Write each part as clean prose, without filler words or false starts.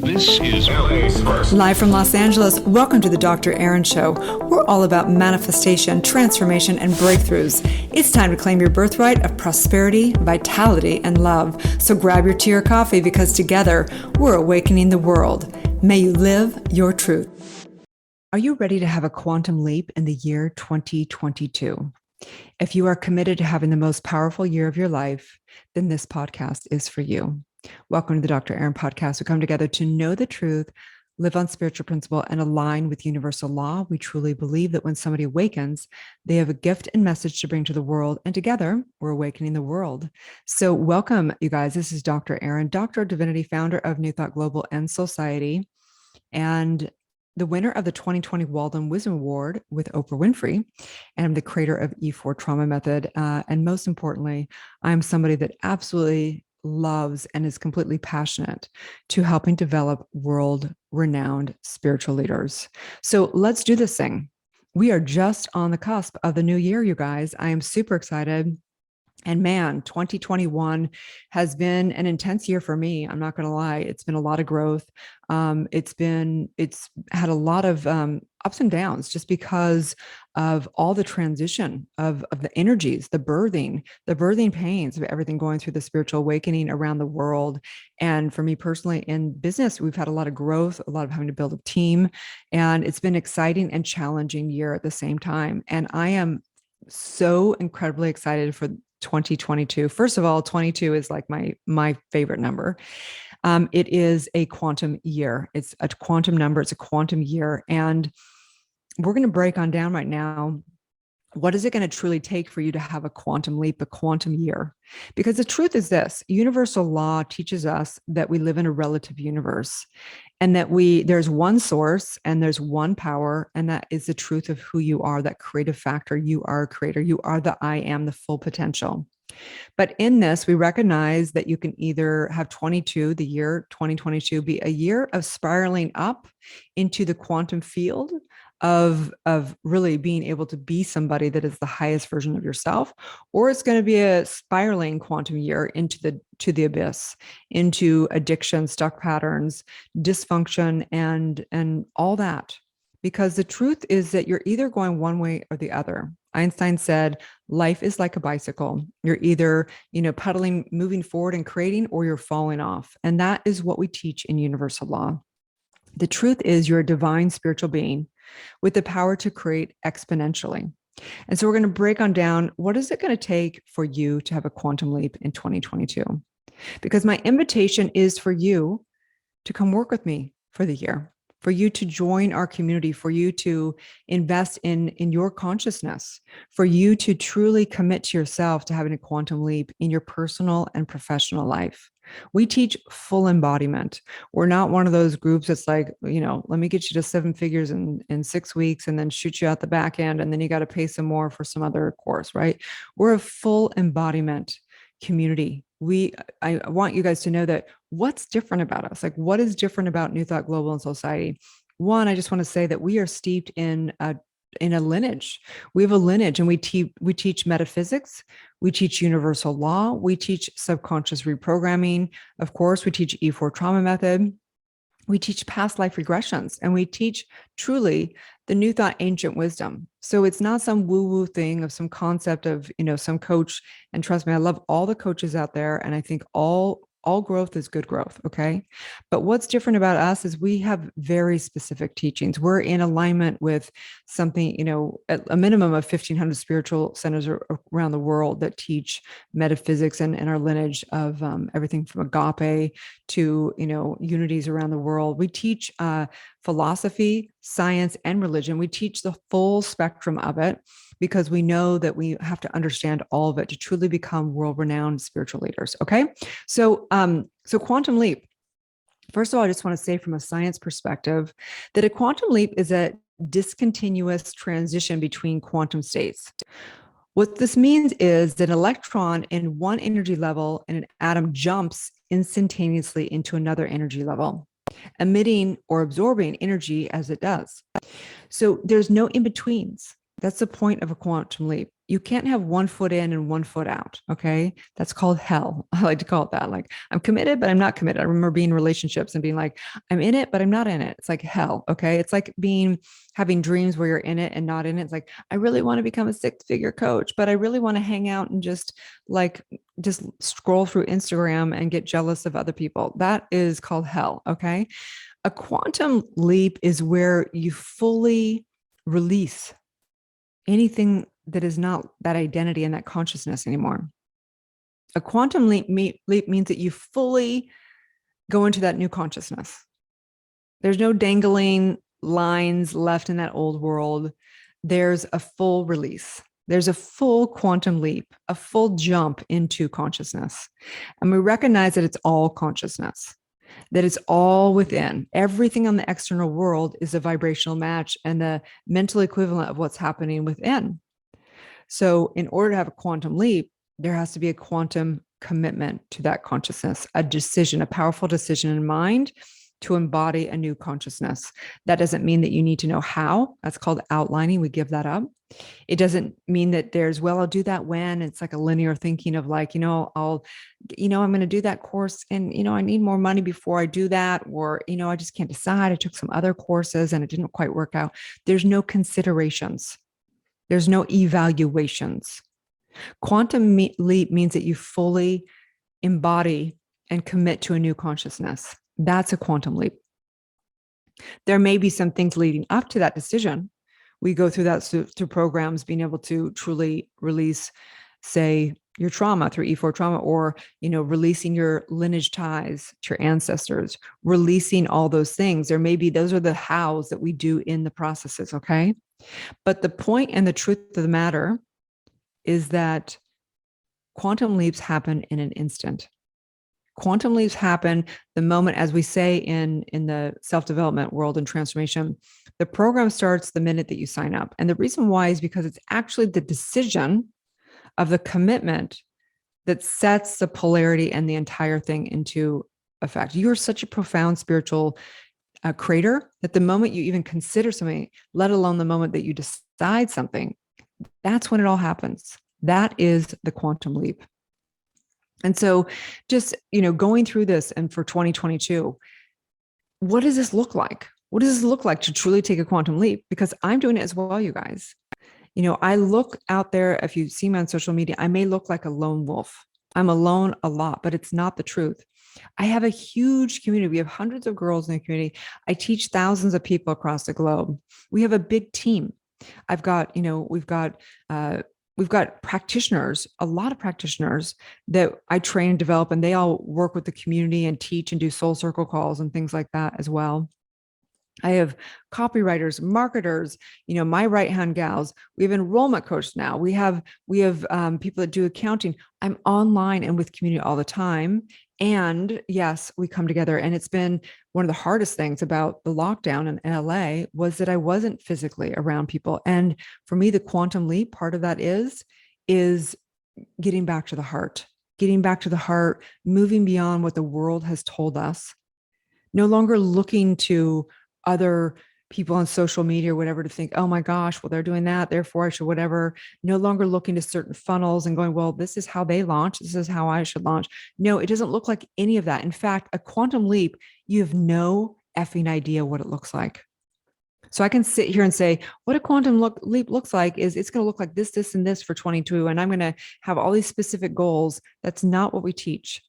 This is LA's first. Live from Los Angeles, welcome to the Dr. Erin Show. We're all about manifestation, transformation, and breakthroughs. It's time to claim your birthright of prosperity, vitality, and love. So grab your tea or coffee because together we're awakening the world. May you live your truth. Are you ready to have a quantum leap in the year 2022? If you are committed to having the most powerful year of your life, then this podcast is for you. Welcome to the Dr. Erin podcast. We come together to know the truth, live on spiritual principle, and align with universal law. We truly believe that when somebody awakens, they have a gift and message to bring to the world, and together we're awakening the world. So welcome, you guys. This is Dr. Erin, Doctor of Divinity, founder of New Thought Global and Soulciété, and the winner of the 2020 Walden Wisdom Award with Oprah Winfrey. And I'm the creator of E4 Trauma Method. And most importantly, I'm somebody that absolutely loves and is completely passionate to helping develop world-renowned spiritual leaders. So let's do this thing. We are just on the cusp of the new year, you guys. I am super excited. And man, 2021 has been an intense year for me. I'm not going to lie. It's been a lot of growth. It's had a lot of ups and downs just because of all the transition of the energies, the birthing pains of everything going through the spiritual awakening around the world. And for me personally in business, we've had a lot of growth, a lot of having to build a team, and it's been an exciting and challenging year at the same time. And I am so incredibly excited for 2022. First of all, 22 is like my favorite number. It is a quantum year. It's a quantum number. It's a quantum year. And we're going to break on down right now. What is it going to truly take for you to have a quantum leap, a quantum year? Because the truth is this: universal law teaches us that we live in a relative universe, and that there's one source and there's one power, and that is the truth of who you are, that creative factor. You are a creator. You are the I am, the full potential. But in this, we recognize that you can either have the year 2022, be a year of spiraling up into the quantum field of really being able to be somebody that is the highest version of yourself, or it's going to be a spiraling quantum year into the abyss, into addiction, stuck patterns, dysfunction, and all that. Because the truth is that you're either going one way or the other. Einstein said, life is like a bicycle. You're either, pedaling, moving forward and creating, or you're falling off. And that is what we teach in universal law. The truth is you're a divine spiritual being with the power to create exponentially. And so we're going to break on down, what is it going to take for you to have a quantum leap in 2022? Because my invitation is for you to come work with me for the year, for you to join our community, for you to invest in your consciousness, for you to truly commit to yourself to having a quantum leap in your personal and professional life. We teach full embodiment. We're not one of those groups that's like, let me get you to 7 figures in 6 weeks and then shoot you out the back end, and then you got to pay some more for some other course, right? We're a full embodiment community. I want you guys to know that what's different about us, like what is different about New Thought Global and Soulciété. One, I just want to say that we are steeped in a lineage. We have a lineage, and we teach metaphysics. We teach universal law. We teach subconscious reprogramming. Of course, we teach E4 Trauma Method. We teach past life regressions, and we teach truly the New Thought ancient wisdom. So it's not some woo-woo thing of some concept of, some coach. And trust me, I love all the coaches out there. And I think all growth is good growth. Okay. But what's different about us is we have very specific teachings. We're in alignment with something, at a minimum of 1,500 spiritual centers around the world that teach metaphysics and our lineage of everything from agape to, unities around the world. We teach philosophy, science, and religion. We teach the full spectrum of it, because we know that we have to understand all of it to truly become world-renowned spiritual leaders. Okay. So quantum leap. First of all, I just want to say from a science perspective that a quantum leap is a discontinuous transition between quantum states. What this means is that an electron in one energy level in an atom jumps instantaneously into another energy level, emitting or absorbing energy as it does. So there's no in-betweens. That's the point of a quantum leap. you can't have one foot in and one foot out. Okay. That's called hell. I like to call it that. Like, I'm committed, but I'm not committed. I remember being in relationships and being like, I'm in it, but I'm not in it. It's like hell. Okay. It's like having dreams where you're in it and not in it. It's like, I really want to become a 6-figure coach, but I really want to hang out and just scroll through Instagram and get jealous of other people. That is called hell. Okay. A quantum leap is where you fully release anything that is not that identity and that consciousness anymore. A quantum leap means that you fully go into that new consciousness. There's no dangling lines left in that old world. There's a full release. There's a full quantum leap, a full jump into consciousness. And we recognize that it's all consciousness, that it's all within. Everything on the external world is a vibrational match and the mental equivalent of what's happening within. So in order to have a quantum leap, there has to be a quantum commitment to that consciousness, a decision, a powerful decision in mind to embody a new consciousness. That doesn't mean that you need to know how. That's called outlining. We give that up. It doesn't mean that I'll do that when. It's like a linear thinking of like, I'm going to do that course and, I need more money before I do that. Or, I just can't decide. I took some other courses and it didn't quite work out. There's no considerations. There's no evaluations. Quantum leap means that you fully embody and commit to a new consciousness. That's a quantum leap. There may be some things leading up to that decision. We go through that through programs, being able to truly release, say, your trauma through E4 trauma, or, releasing your lineage ties to your ancestors, releasing all those things. Those are the hows that we do in the processes. Okay. But the point and the truth of the matter is that quantum leaps happen in an instant. Quantum leaps happen the moment, as we say in the self-development world and transformation, the program starts the minute that you sign up. And the reason why is because it's actually the decision of the commitment that sets the polarity and the entire thing into effect. You are such a profound spiritual creator that the moment you even consider something, let alone the moment that you decide something, that's when it all happens. That is the quantum leap. And so just, going through this and for 2022, what does this look like? What does this look like to truly take a quantum leap? Because I'm doing it as well, you guys. I look out there, if you see me on social media, I may look like a lone wolf. I'm alone a lot, but it's not the truth. I have a huge community. We have hundreds of girls in the community. I teach thousands of people across the globe. We have a big team. I've got, we've got practitioners, a lot of practitioners that I train and develop, and they all work with the community and teach and do soul circle calls and things like that as well. I have copywriters, marketers, my right-hand gals. We have enrollment coach now. We have people that do accounting. I'm online and with community all the time. And yes, we come together. And it's been one of the hardest things about the lockdown in LA was that I wasn't physically around people. And for me, the quantum leap part of that is getting back to the heart, moving beyond what the world has told us, no longer looking to other people on social media or whatever to think, oh my gosh, well, they're doing that, therefore I should whatever. No longer looking to certain funnels and going, well, this is how they launch. This is how I should launch. No, it doesn't look like any of that. In fact, a quantum leap, you have no effing idea what it looks like. So I can sit here and say, what a quantum leap looks like is it's going to look like this, this, and this for 22. And I'm going to have all these specific goals. That's not what we teach.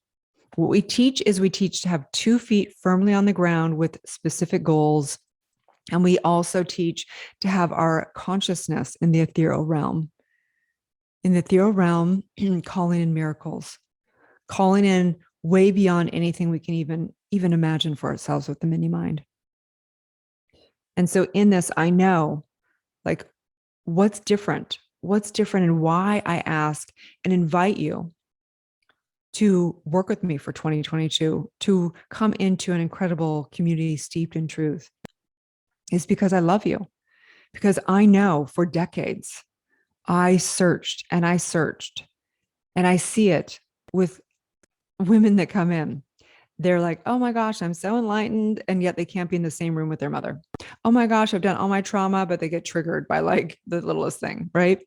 What we teach is we teach to have 2 feet firmly on the ground with specific goals. And we also teach to have our consciousness in the ethereal realm. In the ethereal realm, calling in miracles, calling in way beyond anything we can even imagine for ourselves with the mini mind. And so in this, I know like what's different and why I ask and invite you to work with me for 2022, to come into an incredible community steeped in truth, is because I love you. Because I know for decades, I searched, and I see it with women that come in. They're like, oh my gosh, I'm so enlightened. And yet they can't be in the same room with their mother. Oh my gosh, I've done all my trauma, but they get triggered by like the littlest thing. Right.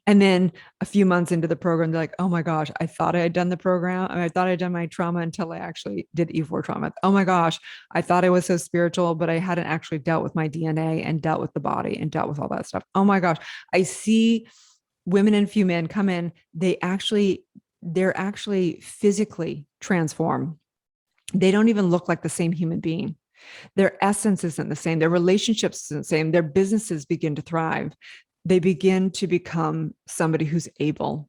And then a few months into the program, they're like, oh my gosh, I thought I had done the program. I mean, I thought I'd done my trauma until I actually did E4 trauma. Oh my gosh, I thought I was so spiritual, but I hadn't actually dealt with my DNA and dealt with the body and dealt with all that stuff. Oh my gosh. I see women and few men come in, they're actually physically transformed. They don't even look like the same human being. Their essence isn't the same. Their relationships isn't the same. Their businesses begin to thrive. They begin to become somebody who's able.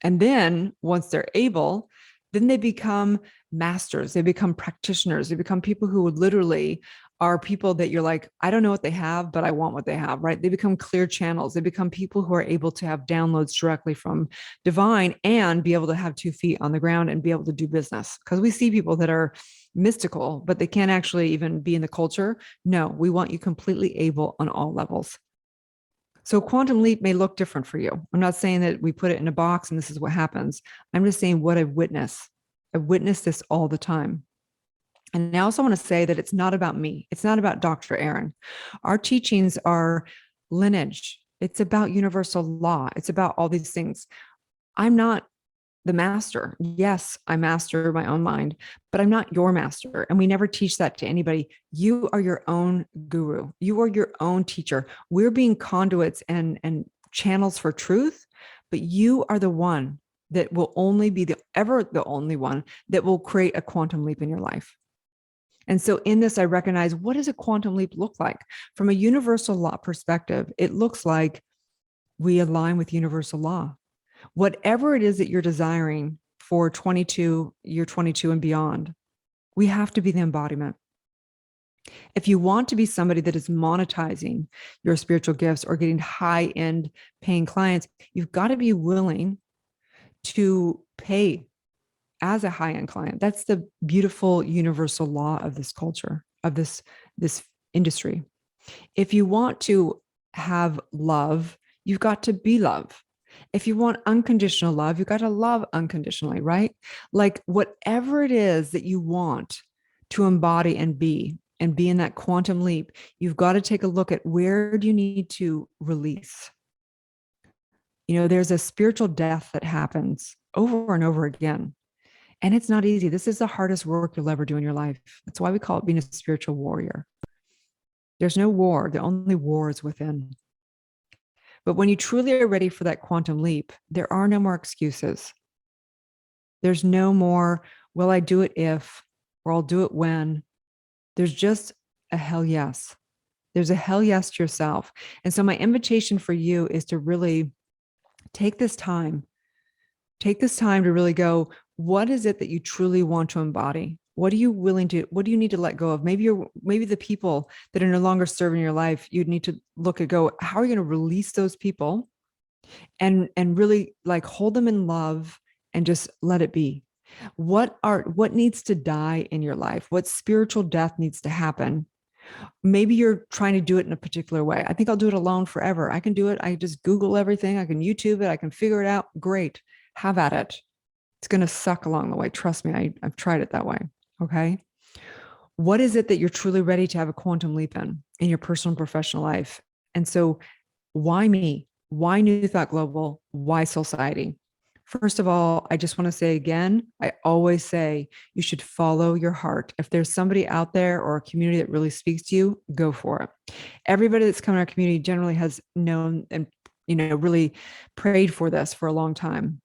And then once they're able, then they become masters. They become practitioners. They become people who literally are people that you're like, I don't know what they have, but I want what they have, right? They become clear channels. They become people who are able to have downloads directly from divine and be able to have 2 feet on the ground and be able to do business. Because we see people that are mystical, but they can't actually even be in the culture. No, we want you completely able on all levels. So quantum leap may look different for you. I'm not saying that we put it in a box and this is what happens. I'm just saying what I've witnessed. I've witnessed this all the time. And I also want to say that it's not about me. It's not about Dr. Erin. Our teachings are lineage. It's about universal law. It's about all these things. I'm not the master. Yes, I master my own mind, but I'm not your master. And we never teach that to anybody. You are your own guru. You are your own teacher. We're being conduits and channels for truth, but you are the one that will only be the only one that will create a quantum leap in your life. And so in this, I recognize, what does a quantum leap look like? From a universal law perspective, it looks like we align with universal law. Whatever it is that you're desiring for year 22 and beyond, we have to be the embodiment. If you want to be somebody that is monetizing your spiritual gifts or getting high-end paying clients, you've got to be willing to pay as a high-end client. That's the beautiful universal law of this culture, of this industry. If you want to have love, you've got to be love. If you want unconditional love, you've got to love unconditionally, right? Like whatever it is that you want to embody and be in that quantum leap, you've got to take a look at where do you need to release. You know, there's a spiritual death that happens over and over again. And it's not easy. This is the hardest work you'll ever do in your life. That's why we call it being a spiritual warrior. There's no war. The only war is within. But when you truly are ready for that quantum leap, there are no more excuses. There's no more, will I do it if, or I'll do it when. There's just a hell yes. There's a hell yes to yourself. And so my invitation for you is to really take this time to really go, what is it that you truly want to embody? What are you what do you need to let go of? Maybe the people that are no longer serving your life, you'd need to look at how are you going to release those people and really like hold them in love and just let it be. What needs to die in your life? What spiritual death needs to happen? Maybe you're trying to do it in a particular way. I think I'll do it alone forever. I can do it. I just Google everything. I can YouTube it. I can figure it out. Great. Have at it. It's going to suck along the way. Trust me. I've tried it that way. Okay. What is it that you're truly ready to have a quantum leap in your personal and professional life? And so why me? Why New Thought Global? Why Soulciété? First of all, I just want to say again, I always say you should follow your heart. If there's somebody out there or a community that really speaks to you, go for it. Everybody that's come in our community generally has known and, really prayed for this for a long time.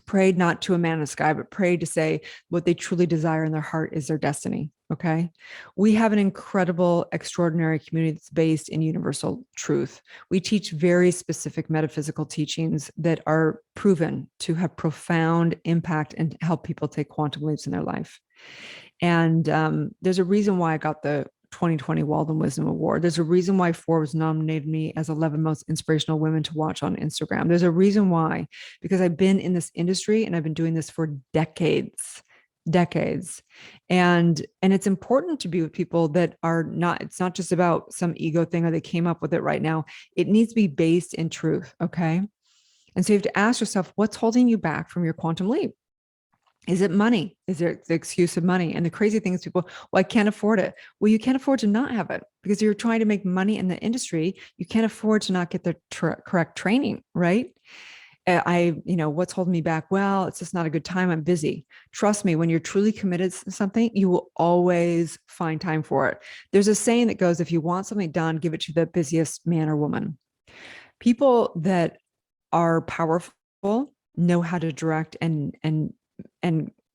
Prayed not to a man in the sky, but prayed to say what they truly desire in their heart is their destiny. Okay. We have an incredible, extraordinary community that's based in universal truth. We teach very specific metaphysical teachings that are proven to have profound impact and help people take quantum leaps in their life. And there's a reason why I got the 2020 Walden Wisdom Award. There's a reason why Forbes nominated me as 11 most inspirational women to watch on Instagram. There's a reason why, because I've been in this industry and I've been doing this for decades. And it's important to be with people that are not, it's not just about some ego thing or they came up with it right now. It needs to be based in truth. Okay. And so you have to ask yourself, what's holding you back from your quantum leap? Is it money? Is there the excuse of money? And the crazy thing is people, well, I can't afford it. Well, you can't afford to not have it because you're trying to make money in the industry. You can't afford to not get the correct training, right? What's holding me back? Well, it's just not a good time. I'm busy. Trust me, when you're truly committed to something, you will always find time for it. There's a saying that goes, if you want something done, give it to the busiest man or woman. People that are powerful know how to direct and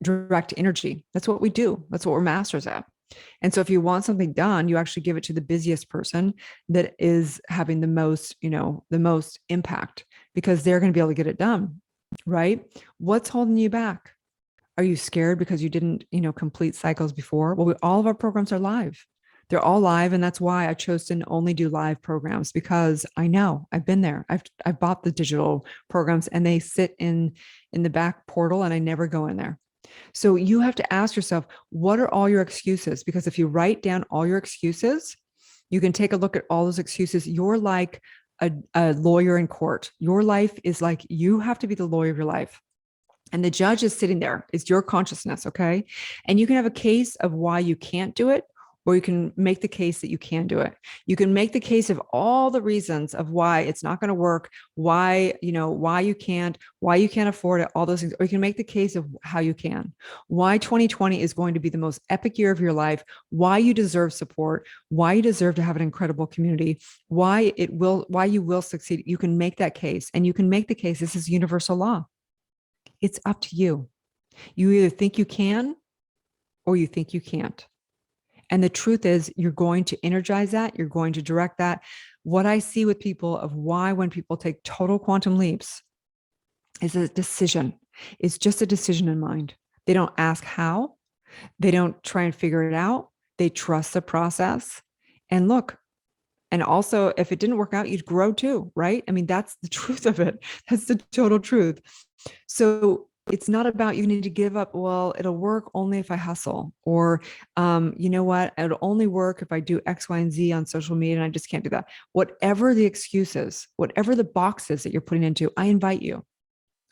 direct energy. That's what we do. That's what we're masters at. And so if you want something done, you actually give it to the busiest person that is having the most impact because they're going to be able to get it done, right? What's holding you back? Are you scared because you didn't, complete cycles before? Well, all of our programs are live. They're all live. And that's why I chose to only do live programs because I know I've been there. I've bought the digital programs and they sit in the back portal and I never go in there. So you have to ask yourself, what are all your excuses? Because if you write down all your excuses, you can take a look at all those excuses. You're like a lawyer in court. Your life is like, you have to be the lawyer of your life. And the judge is sitting there. It's your consciousness. Okay. And you can have a case of why you can't do it, or you can make the case that you can do it. You can make the case of all the reasons of why it's not going to work, why you can't afford it, all those things. Or you can make the case of how you can, why 2020 is going to be the most epic year of your life, why you deserve support, why you deserve to have an incredible community, why you will succeed. You can make that case, and you can make the case. This is universal law. It's up to you. You either think you can or you think you can't. And the truth is, you're going to energize that. You're going to direct that. What I see with people of why when people take total quantum leaps is a decision. It's just a decision in mind. They don't ask how. They don't try and figure it out. They trust the process. And look, and also if it didn't work out, you'd grow too, right? I mean, that's the truth of it. That's the total truth. So it's not about you need to give up. Well, it'll work only if I hustle, or you know what? It'll only work if I do X, Y, and Z on social media, and I just can't do that. Whatever the excuses, whatever the boxes that you're putting into, I invite you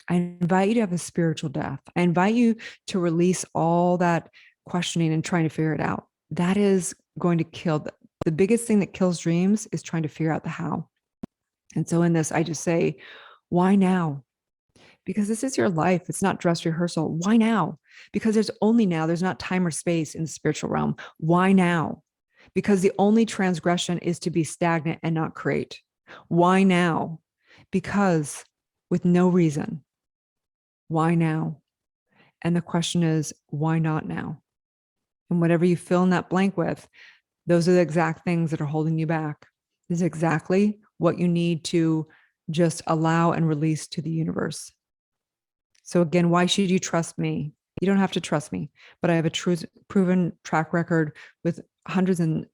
to have a spiritual death. I invite you to release all that questioning and trying to figure it out. That is going to kill the biggest thing that kills dreams is trying to figure out the how. And so in this, I just say, why now? Because this is your life. It's not dress rehearsal. Why now? Because there's only now. There's not time or space in the spiritual realm. Why now? Because the only transgression is to be stagnant and not create. Why now? Because with no reason. Why now? And the question is, why not now? And whatever you fill in that blank with, those are the exact things that are holding you back. This is exactly what you need to just allow and release to the universe. So again, why should you trust me? You don't have to trust me, but I have a proven track record with hundreds and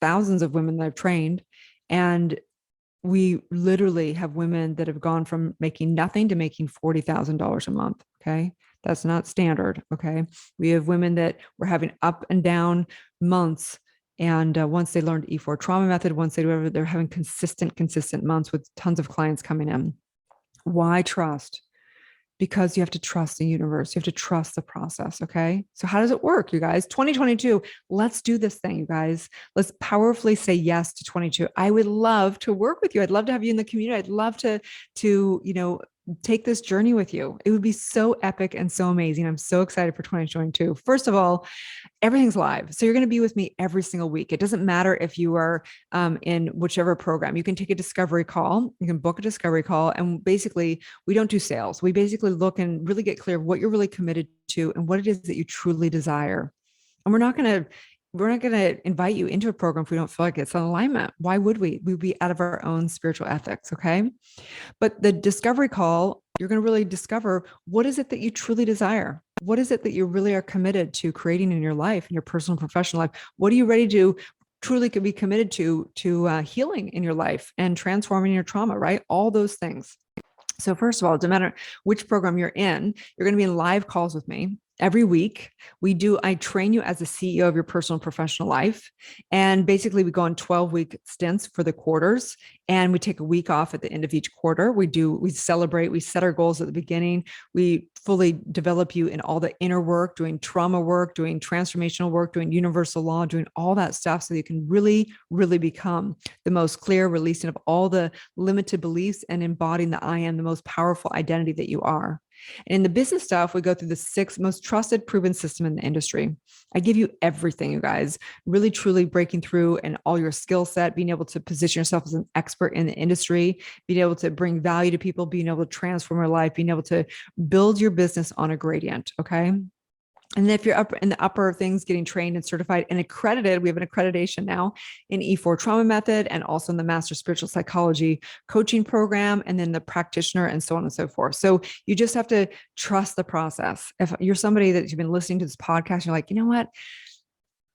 thousands of women that I've trained. And we literally have women that have gone from making nothing to making $40,000 a month. Okay. That's not standard. Okay. We have women that were having up and down months. And once they learned E4 trauma method, once they do whatever, they're having consistent months with tons of clients coming in. Why trust? Because you have to trust the universe. You have to trust the process. Okay. So how does it work, you guys? 2022, let's do this thing, you guys. Let's powerfully say yes to 22. I would love to work with you. I'd love to have you in the community. I'd love to, take this journey with you. It would be so epic and so amazing. I'm so excited for 2022. First of all, everything's live. So you're going to be with me every single week. It doesn't matter if you are in whichever program. You can take a discovery call. You can book a discovery call. And basically, we don't do sales. We basically look and really get clear what you're really committed to and what it is that you truly desire. And we're not going to invite you into a program if we don't feel like it's in alignment. Why would we? We'd be out of our own spiritual ethics. Okay. But the discovery call, you're going to really discover what is it that you truly desire? What is it that you really are committed to creating in your life, in your personal and professional life? What are you ready to truly be committed to healing in your life and transforming your trauma, right? All those things. So first of all, it doesn't matter which program you're in, you're going to be in live calls with me. Every week I train you as the CEO of your personal and professional life. And basically we go on 12-week stints for the quarters, and we take a week off at the end of each quarter. We celebrate, we set our goals at the beginning. We fully develop you in all the inner work, doing trauma work, doing transformational work, doing universal law, doing all that stuff so you can really, really become the most clear, releasing of all the limited beliefs and embodying the I am, the most powerful identity that you are. And in the business stuff, we go through the 6 most trusted, proven system in the industry. I give you everything, you guys, really, truly breaking through and all your skill set, being able to position yourself as an expert in the industry, being able to bring value to people, being able to transform your life, being able to build your business on a gradient. Okay. And then if you're up in the upper things, getting trained and certified and accredited, we have an accreditation now in E4 trauma method and also in the master spiritual psychology coaching program, and then the practitioner and so on and so forth. So you just have to trust the process. If you're somebody that you've been listening to this podcast, you're like, you know what?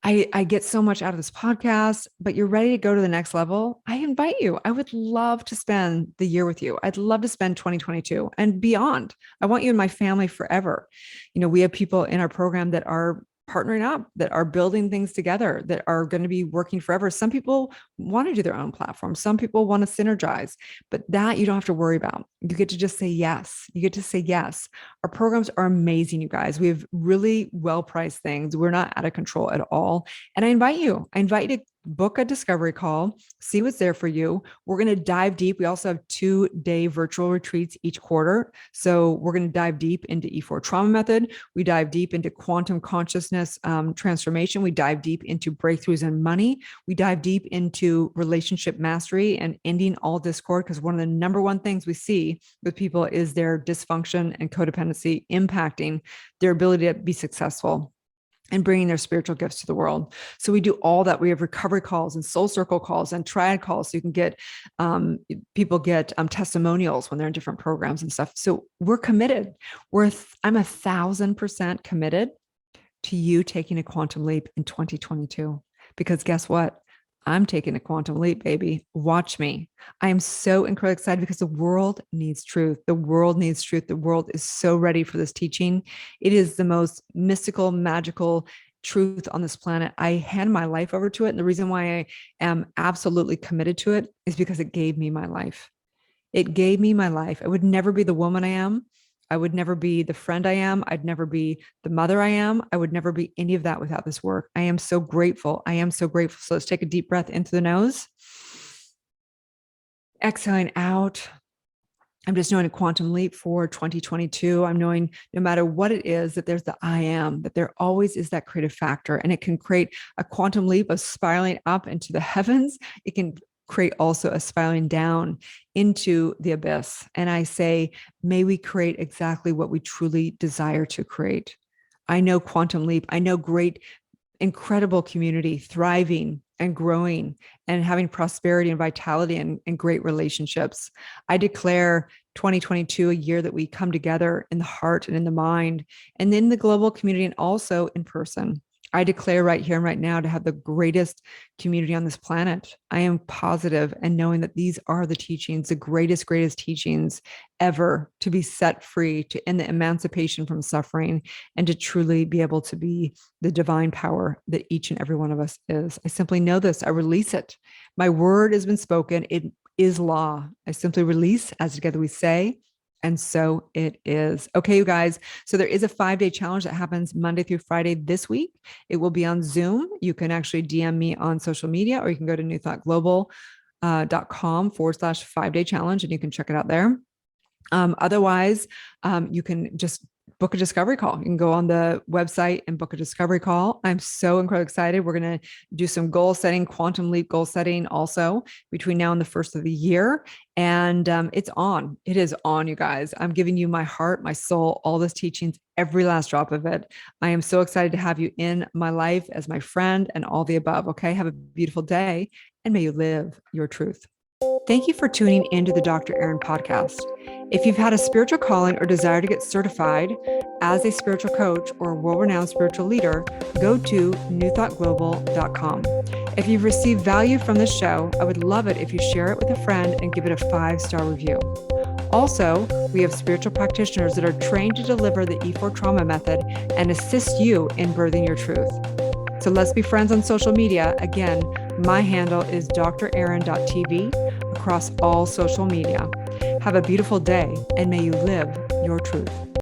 I get so much out of this podcast, but you're ready to go to the next level. I invite you. I would love to spend the year with you. I'd love to spend 2022 and beyond. I want you in my family forever. We have people in our program that are partnering up, that are building things together, that are going to be working forever. Some people want to do their own platform. Some people want to synergize, but that you don't have to worry about. You get to just say yes. You get to say yes. Our programs are amazing, you guys. We have really well-priced things. We're not out of control at all. And I invite you to book a discovery call, see what's there for you. We're going to dive deep. We also have 2-day virtual retreats each quarter. So we're going to dive deep into E4 trauma method. We dive deep into quantum consciousness transformation. We dive deep into breakthroughs in money. We dive deep into relationship mastery and ending all discord, because one of the number one things we see with people is their dysfunction and codependency impacting their ability to be successful and bringing their spiritual gifts to the world. So we do all that. We have recovery calls and soul circle calls and triad calls. So you can get, people get testimonials when they're in different programs and stuff. So we're committed. I'm 1,000% committed to you taking a quantum leap in 2022, because guess what? I'm taking a quantum leap, baby. Watch me. I am so incredibly excited because the world needs truth. The world needs truth. The world is so ready for this teaching. It is the most mystical, magical truth on this planet. I hand my life over to it. And the reason why I am absolutely committed to it is because it gave me my life. It gave me my life. I would never be the woman I am. I would never be the friend I am. I'd never be the mother I am. I would never be any of that without this work. I am so grateful. I am so grateful. So let's take a deep breath in through the nose. Exhaling out. I'm just knowing a quantum leap for 2022. I'm knowing no matter what it is, that there's the I am, that there always is that creative factor, and it can create a quantum leap of spiraling up into the heavens. It can create also a spiraling down into the abyss. And I say, may we create exactly what we truly desire to create. I know quantum leap. I know great, incredible community thriving and growing and having prosperity and vitality and great relationships. I declare 2022 a year that we come together in the heart and in the mind, and in the global community, and also in person. I declare right here and right now to have the greatest community on this planet. I am positive and knowing that these are the teachings, the greatest teachings ever, to be set free, to end the emancipation from suffering, and to truly be able to be the divine power that each and every one of us is. I simply know this. I release it. My word has been spoken. It is law. I simply release, as together we say, and so it is. Okay, you guys. So there is a 5-day challenge that happens Monday through Friday this week. It will be on Zoom. You can actually DM me on social media, or you can go to newthoughtglobal.com/5-day challenge, and you can check it out there. Otherwise, you can just book a discovery call. You can go on the website and book a discovery call. I'm so incredibly excited. We're going to do some goal setting, quantum leap goal setting also between now and the first of the year. And it's on. It is on, you guys. I'm giving you my heart, my soul, all this teachings, every last drop of it. I am so excited to have you in my life as my friend and all the above. Okay. Have a beautiful day, and may you live your truth. Thank you for tuning into the Dr. Erin podcast. If you've had a spiritual calling or desire to get certified as a spiritual coach or a world-renowned spiritual leader, go to newthoughtglobal.com. If you've received value from this show, I would love it if you share it with a friend and give it a 5-star review. Also, we have spiritual practitioners that are trained to deliver the E4 trauma method and assist you in birthing your truth. So let's be friends on social media. Again, my handle is drerin.tv across all social media. Have a beautiful day, and may you live your truth.